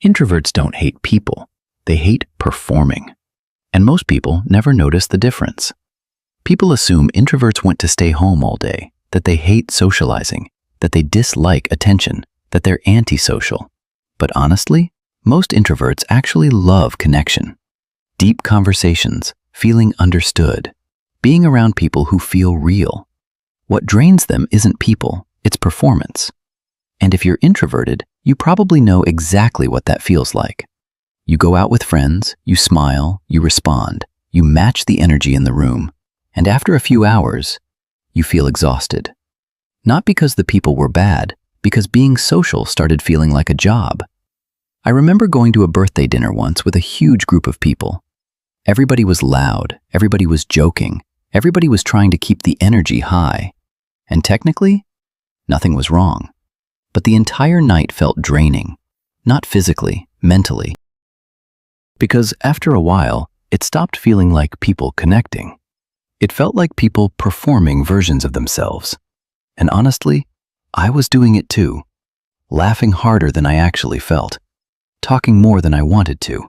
Introverts don't hate people. They hate performing. And most people never notice the difference. People assume introverts want to stay home all day, that they hate socializing, that they dislike attention, that they're antisocial. But honestly, most introverts actually love connection. Deep conversations, feeling understood, being around people who feel real. What drains them isn't people, it's performance. And if you're introverted, you probably know exactly what that feels like. You go out with friends, you smile, you respond, you match the energy in the room, and after a few hours, you feel exhausted. Not because the people were bad, because being social started feeling like a job. I remember going to a birthday dinner once with a huge group of people. Everybody was loud, everybody was joking, everybody was trying to keep the energy high. And technically, nothing was wrong. But the entire night felt draining, not physically, mentally. Because after a while, it stopped feeling like people connecting. It felt like people performing versions of themselves. And honestly, I was doing it too. Laughing harder than I actually felt. Talking more than I wanted to.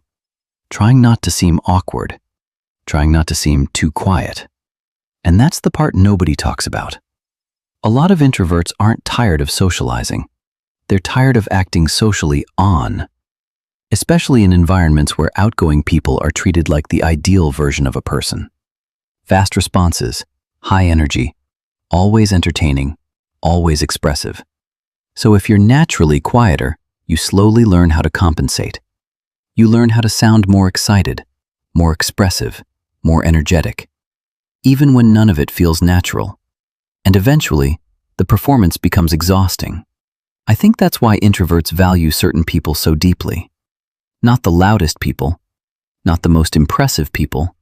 Trying not to seem awkward. Trying not to seem too quiet. And that's the part nobody talks about. A lot of introverts aren't tired of socializing. They're tired of acting socially on. Especially in environments where outgoing people are treated like the ideal version of a person. Fast responses, high energy, always entertaining, always expressive. So if you're naturally quieter, you slowly learn how to compensate. You learn how to sound more excited, more expressive, more energetic, even when none of it feels natural. And eventually, the performance becomes exhausting. I think that's why introverts value certain people so deeply. Not the loudest people, not the most impressive people,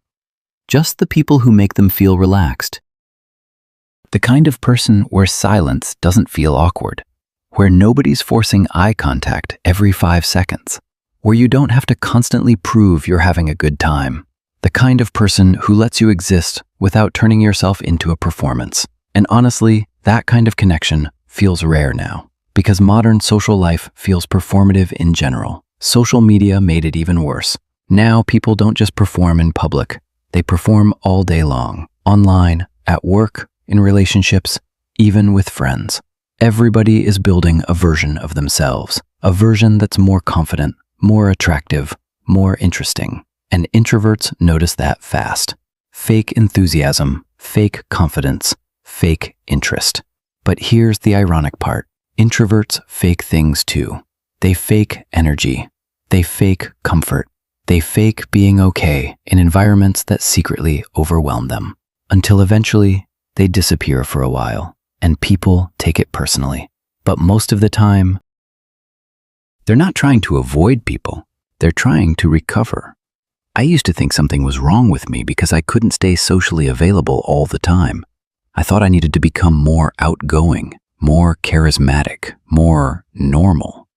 just the people who make them feel relaxed. The kind of person where silence doesn't feel awkward, where nobody's forcing eye contact every 5 seconds, where you don't have to constantly prove you're having a good time. The kind of person who lets you exist without turning yourself into a performance. And honestly, that kind of connection feels rare now, because modern social life feels performative in general. Social media made it even worse. Now people don't just perform in public, they perform all day long, online, at work, in relationships, even with friends. Everybody is building a version of themselves, a version that's more confident, more attractive, more interesting. And introverts notice that fast. Fake enthusiasm, fake confidence, fake interest. But here's the ironic part. Introverts fake things too. They fake energy. They fake comfort. They fake being okay in environments that secretly overwhelm them. Until eventually, they disappear for a while, and people take it personally. But most of the time, they're not trying to avoid people. They're trying to recover. I used to think something was wrong with me because I couldn't stay socially available all the time. I thought I needed to become more outgoing, more charismatic, more normal.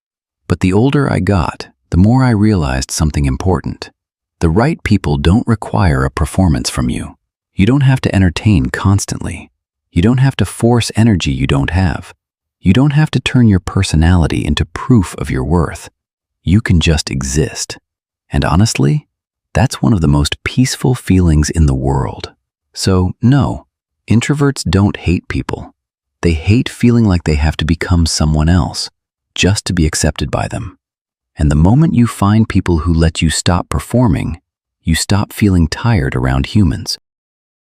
But the older I got, the more I realized something important. The right people don't require a performance from you. You don't have to entertain constantly. You don't have to force energy you don't have. You don't have to turn your personality into proof of your worth. You can just exist. And honestly, that's one of the most peaceful feelings in the world. So, no, introverts don't hate people. They hate feeling like they have to become someone else just to be accepted by them. And the moment you find people who let you stop performing, you stop feeling tired around humans.